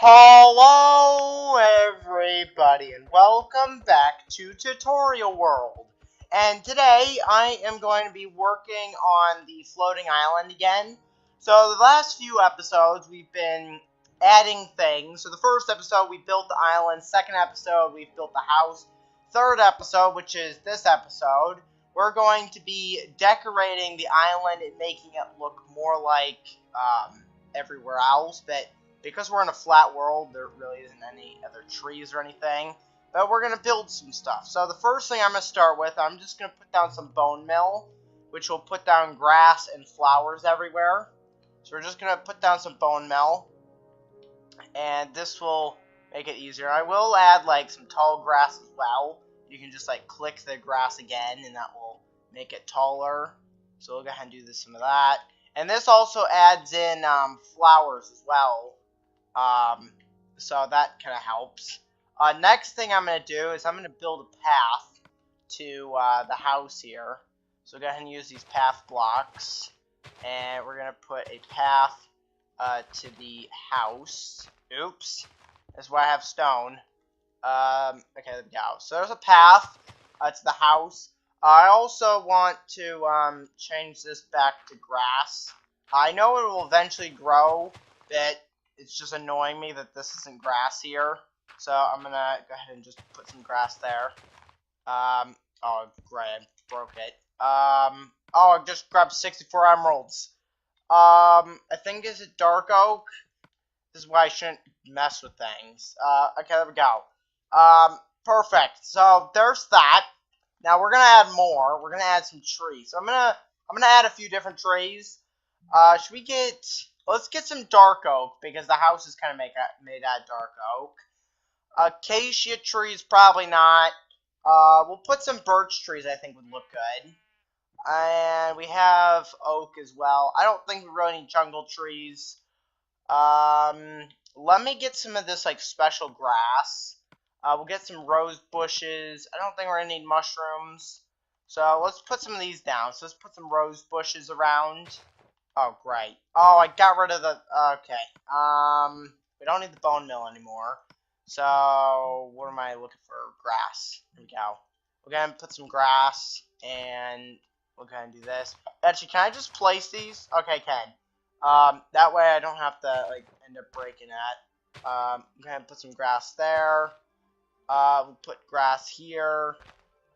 Hello everybody and welcome back to Tutorial World. And today I am going to be working on the floating island again. So the last few episodes we've been adding things. So the first episode we built the island, second episode we've built the house, third episode, which is this episode, we're going to be decorating the island and making it look more like everywhere else, but because we're in a flat world, there really isn't any other trees or anything. But we're going to build some stuff. So the first thing I'm going to start with, I'm just going to put down some bone meal, which will put down grass and flowers everywhere. So we're just going to put down some bone meal. And this will make it easier. I will add like some tall grass as well. You can just like click the grass again and that will make it taller. So we'll go ahead and do some of that. And this also adds in flowers as well. So that kind of helps. Next thing I'm going to do is I'm going to build a path to the house here. So go ahead and use these path blocks. And we're going to put a path to the house. Oops. That's why I have stone. Okay, there we go. So there's a path to the house. I also want to change this back to grass. I know it will eventually grow, but it's just annoying me that this isn't grass here. So I'm going to go ahead and just put some grass there. Oh, great, I broke it. Oh, I just grabbed 64 emeralds. I think is it dark oak? This is why I shouldn't mess with things. Okay, there we go. Perfect. So there's that. Now we're gonna add more. We're gonna add some trees. So I'm gonna add a few different trees. Should we get? Let's get some dark oak because the house is kind of made out of dark oak. Acacia trees probably not. We'll put some birch trees. I think would look good. And we have oak as well. I don't think we really need jungle trees. Let me get some of this like special grass. We'll get some rose bushes. I don't think we're gonna need mushrooms. So let's put some of these down. So let's put some rose bushes around. Oh, great. Oh, I got rid of the... Okay. We don't need the bone meal anymore. So, what am I looking for? Grass. Here we go. We're going to put some grass, and we're going to do this. Actually, can I just place these? Okay, I can. That way I don't have to, like, end up breaking that. I'm going to put some grass there. We'll put grass here.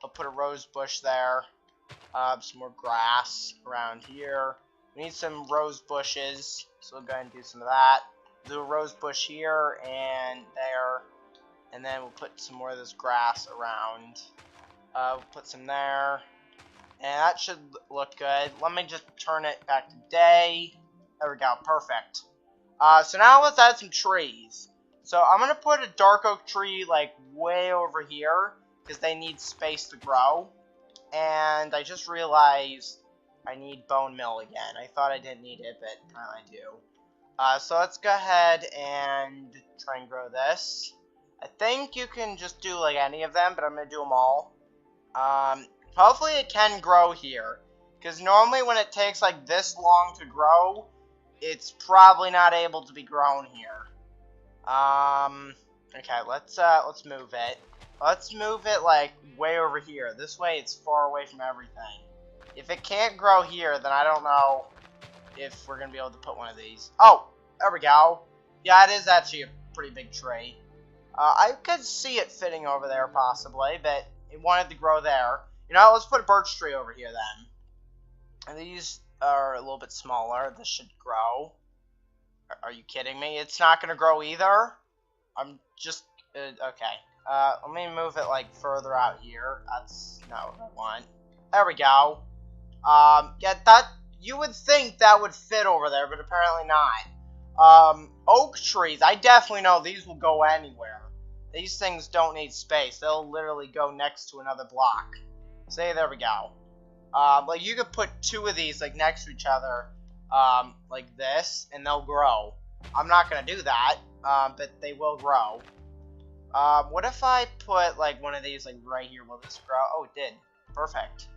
I'll put a rose bush there. Some more grass around here. We need some rose bushes, so we'll go ahead and do some of that. Do a rose bush here and there, and then we'll put some more of this grass around. We'll put some there, and that should look good. Let me just turn it back to day. There we go, perfect. So now let's add some trees. So I'm gonna put a dark oak tree like way over here because they need space to grow, and I just realized I need bone meal again. I thought I didn't need it, but apparently I do. So let's go ahead and try and grow this. I think you can just do like any of them, but I'm going to do them all. Hopefully it can grow here. Because normally when it takes like this long to grow, it's probably not able to be grown here. Okay, let's move it. Let's move it like way over here. This way it's far away from everything. If it can't grow here, then I don't know if we're going to be able to put one of these. Oh, there we go. Yeah, it is actually a pretty big tree. I could see it fitting over there possibly, but it wanted to grow there. You know, let's put a birch tree over here then. And these are a little bit smaller. This should grow. Are you kidding me? It's not going to grow either? I'm just... okay. Let me move it like further out here. That's not what I want. There we go. Yeah, that you would think that would fit over there, but apparently not. Oak trees, I definitely know these will go anywhere. These things don't need space. They'll literally go next to another block. See, there we go. Like you could put two of these like next to each other, like this, and they'll grow. I'm not gonna do that, but they will grow. What if I put like one of these like right here? Will this grow? Oh, it did. Perfect.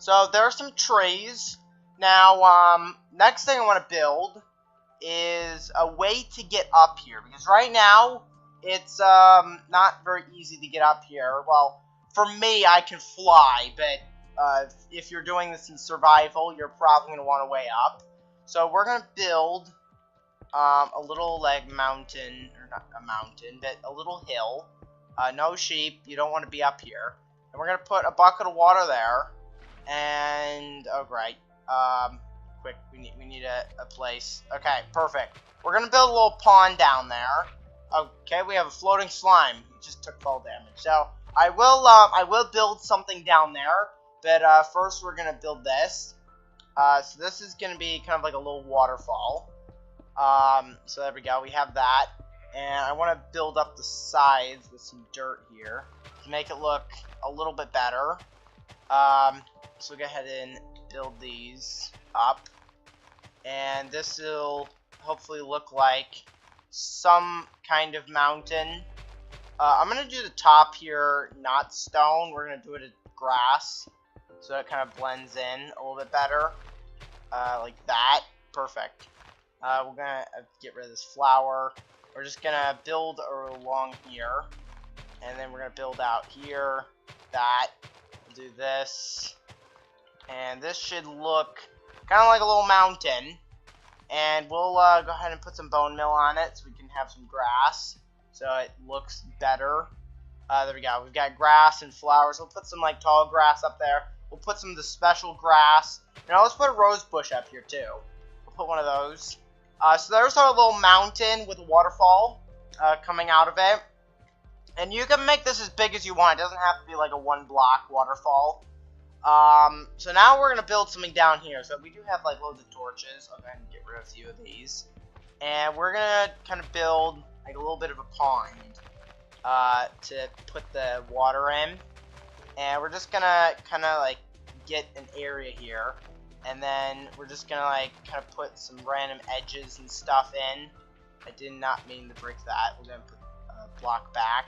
So there are some trees. Now, next thing I want to build is a way to get up here, because right now it's not very easy to get up here. Well, for me, I can fly, but if you're doing this in survival, you're probably going to want to way up. So we're going to build a little like mountain, or not a mountain, but a little hill. No sheep, you don't want to be up here. And we're going to put a bucket of water there. And, oh great, quick, we need a place. Okay, perfect. We're going to build a little pond down there. Okay, we have a floating slime. It just took fall damage. So, I will build something down there. But, first we're going to build this. So this is going to be kind of like a little waterfall. So there we go, we have that. And I want to build up the sides with some dirt here to make it look a little bit better. So go ahead and build these up. And this will hopefully look like some kind of mountain. I'm going to do the top here, not stone. We're going to do it as grass, so it kind of blends in a little bit better. Like that. Perfect. We're going to get rid of this flower. We're just going to build along here. And then we're going to build out here. That. We'll do this. And this should look kind of like a little mountain. And we'll go ahead and put some bone meal on it so we can have some grass. So it looks better. There we go. We've got grass and flowers. We'll put some like tall grass up there. We'll put some of the special grass. Now let's put a rose bush up here too. We'll put one of those. So there's our little mountain with a waterfall coming out of it. And you can make this as big as you want. It doesn't have to be like a one block waterfall. So now we're going to build something down here. So we do have like loads of torches. I'll go ahead and get rid of a few of these. And we're going to kind of build like a little bit of a pond to put the water in. And we're just going to kind of like get an area here. And then we're just going to like kind of put some random edges and stuff in. I did not mean to break that. We're going to put a block back.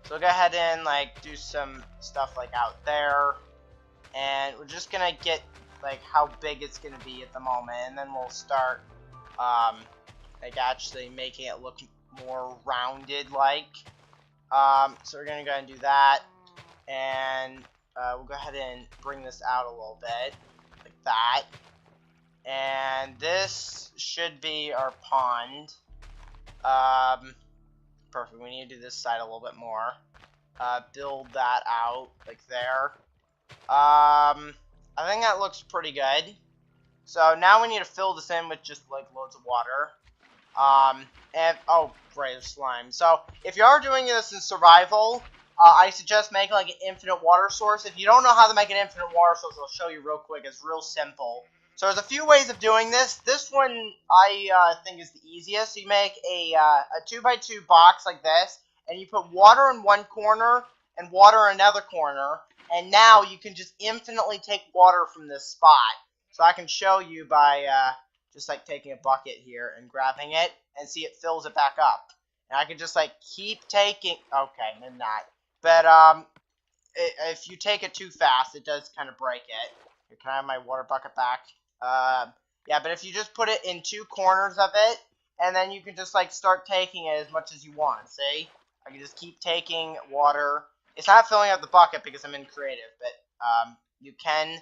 So we'll go ahead and like do some stuff like out there. And we're just going to get like how big it's going to be at the moment. And then we'll start like actually making it look more rounded like. So we're going to go ahead and do that. And we'll go ahead and bring this out a little bit. Like that. And this should be our pond. Perfect. We need to do this side a little bit more. Build that out like there. I think that looks pretty good. So now we need to fill this in with just like loads of water. And oh, right, there's slime. So if you are doing this in survival, I suggest making like an infinite water source. If you don't know how to make an infinite water source, I'll show you real quick. It's real simple. So there's a few ways of doing this. This one I think is the easiest. You make a 2x2 box like this, and you put water in one corner and water in another corner, and now you can just infinitely take water from this spot. So I can show you by just like taking a bucket here and grabbing it, and see it fills it back up. And I can just like keep taking. Okay, maybe not. But if you take it too fast, it does kind of break it. Here, can I have my water bucket back? Yeah, but if you just put it in two corners of it, and then you can just like start taking it as much as you want. See? I can just keep taking water. It's not filling up the bucket because I'm in creative, but you can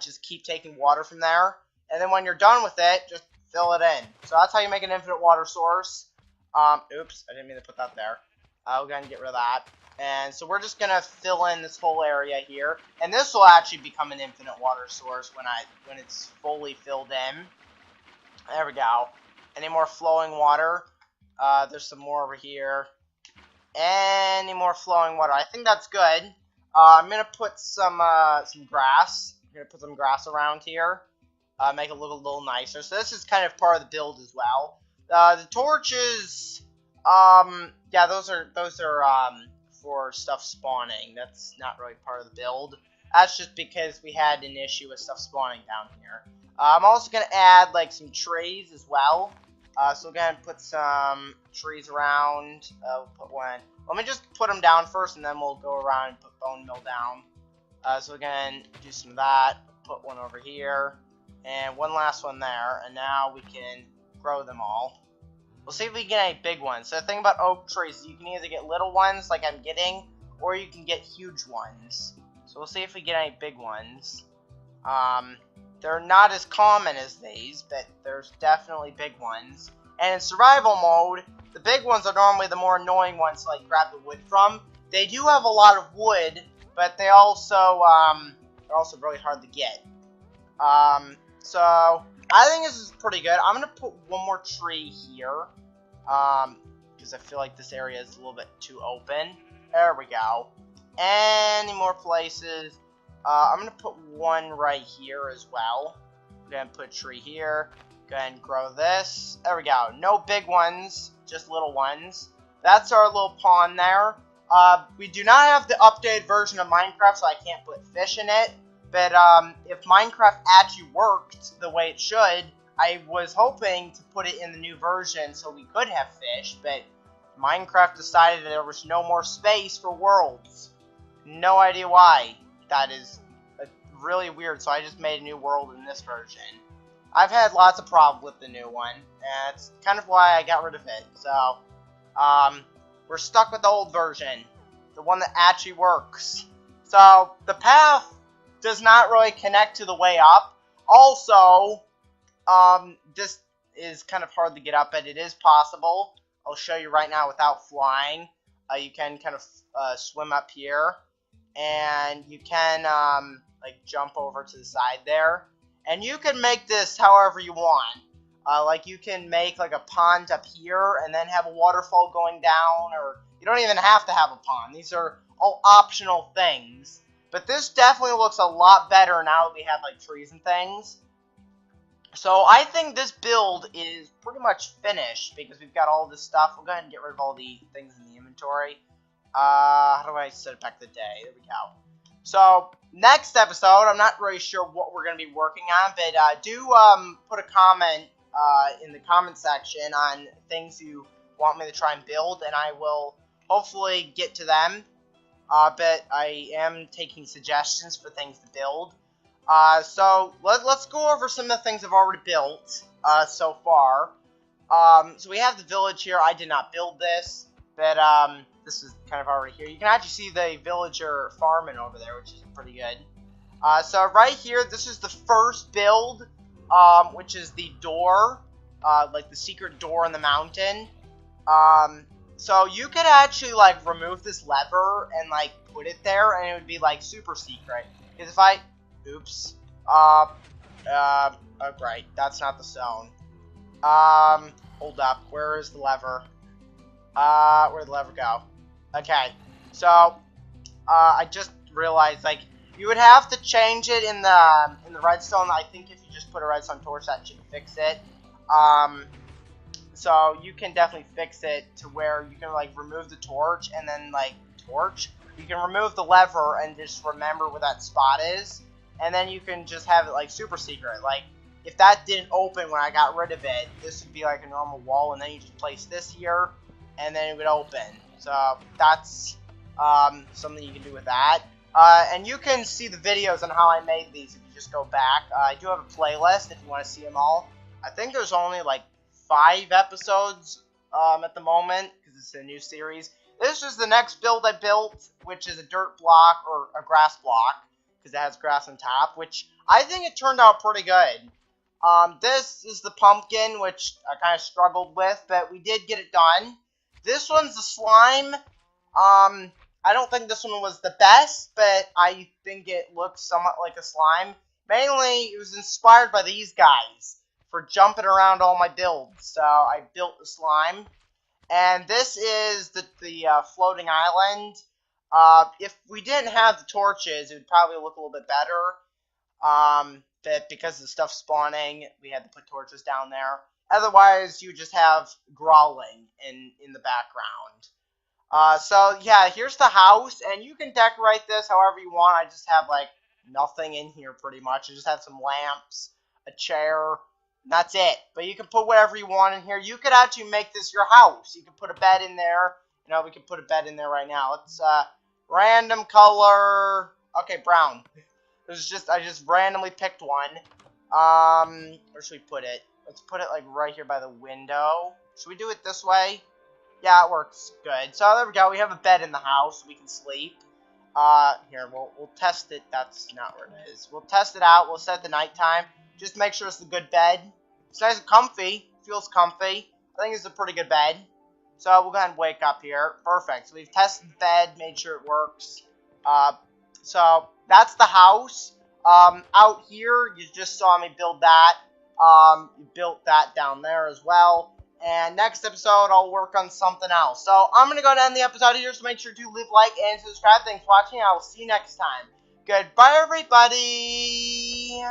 just keep taking water from there. And then when you're done with it, just fill it in. So that's how you make an infinite water source. Oops, I didn't mean to put that there. We'll go ahead and get rid of that. And so we're just gonna fill in this whole area here, and this will actually become an infinite water source when it's fully filled in. There we go. Any more flowing water? There's some more over here. Any more flowing water? I think that's good. I'm gonna put some grass. I'm gonna put some grass around here. Make it look a little nicer. So this is kind of part of the build as well. The torches, yeah, those are for stuff spawning. That's not really part of the build. That's just because we had an issue with stuff spawning down here. I'm also going to add like some trees as well. So we're going to put some trees around. We'll put one. Let me just put them down first, and then we'll go around and put bone meal down. So we're going to do some of that. Put one over here. And one last one there. And now we can grow them all. We'll see if we can get any big ones. So the thing about oak trees, you can either get little ones like I'm getting, or you can get huge ones. So we'll see if we get any big ones. They're not as common as these, but there's definitely big ones. And in survival mode, the big ones are normally the more annoying ones to like grab the wood from. They do have a lot of wood, but they also they're also really hard to get. So I think this is pretty good. I'm gonna put one more tree here, because I feel like this area is a little bit too open. There we go. Any more places? I'm gonna put one right here as well. I'm gonna put a tree here. Go ahead and grow this. There we go. No big ones, just little ones. That's our little pond there. We do not have the updated version of Minecraft, so I can't put fish in it. But if Minecraft actually worked the way it should, I was hoping to put it in the new version so we could have fish, but Minecraft decided that there was no more space for worlds. No idea why. That is really weird, so I just made a new world in this version. I've had lots of problems with the new one, and that's kind of why I got rid of it. So, we're stuck with the old version, the one that actually works. So, the path does not really connect to the way up. Also, this is kind of hard to get up, but it is possible. I'll show you right now without flying. You can kind of swim up here, and you can like jump over to the side there. And you can make this however you want. Like you can make like a pond up here and then have a waterfall going down, or you don't even have to have a pond. These are all optional things. But this definitely looks a lot better now that we have like trees and things. So I think this build is pretty much finished because we've got all this stuff. We'll go ahead and get rid of all the things in the inventory. How do I set it back to the day? There we go. So, next episode, I'm not really sure what we're going to be working on, but do put a comment in the comment section on things you want me to try and build, and I will hopefully get to them. But I am taking suggestions for things to build. So, let's go over some of the things I've already built so far. So, we have the village here. I did not build this, but this is kind of already here. You can actually see the villager farming over there, which is pretty good. So right here, this is the first build, which is the door, like the secret door in the mountain. So you could actually like remove this lever and like put it there, and it would be like super secret. Because if I, oops, oh right, that's not the stone. Hold up, where is the lever? Where'd the lever go? Okay, so, I just realized, like, you would have to change it in the redstone. I think if you just put a redstone torch, that should fix it. So you can definitely fix it to where you can, like, remove the torch, and then, like, torch. You can remove the lever and just remember where that spot is, and then you can just have it, like, super secret. Like, if that didn't open when I got rid of it, this would be, like, a normal wall, and then you just place this here, and then it would open. So that's something you can do with that. And you can see the videos on how I made these if you just go back. I do have a playlist if you want to see them all. I think there's only like 5 episodes at the moment because it's a new series. This is the next build I built, which is a dirt block or a grass block because it has grass on top, which I think it turned out pretty good. This is the pumpkin, which I kind of struggled with, but we did get it done. This one's the slime. I don't think this one was the best, but I think it looks somewhat like a slime. Mainly, it was inspired by these guys for jumping around all my builds. So, I built the slime. And this is the floating island. If we didn't have the torches, it would probably look a little bit better. But because of the stuff spawning, we had to put torches down there. Otherwise, you just have growling in the background. So, yeah, here's the house, and you can decorate this however you want. I just have, like, nothing in here, pretty much. I just have some lamps, a chair, and that's it. But you can put whatever you want in here. You could actually make this your house. You can put a bed in there. You know, we can put a bed in there right now. It's, random color. Okay, brown. I just randomly picked one. Where should we put it? Let's put it like right here by the window. Should we do it this way? Yeah, it works good. So there we go. We have a bed in the house. We can sleep. Here, we'll test it. That's not where it is. We'll test it out. We'll set the nighttime. Just make sure it's a good bed. It's nice and comfy. Feels comfy. I think it's a pretty good bed. So we'll go ahead and wake up here. Perfect. So we've tested the bed, made sure it works. So that's the house. Out here, you just saw me build that. You built that down there as well. And next episode, I'll work on something else. So I'm going to go ahead and end the episode here, so make sure to leave a like and subscribe. Thanks for watching. I will see you next time. Goodbye, everybody.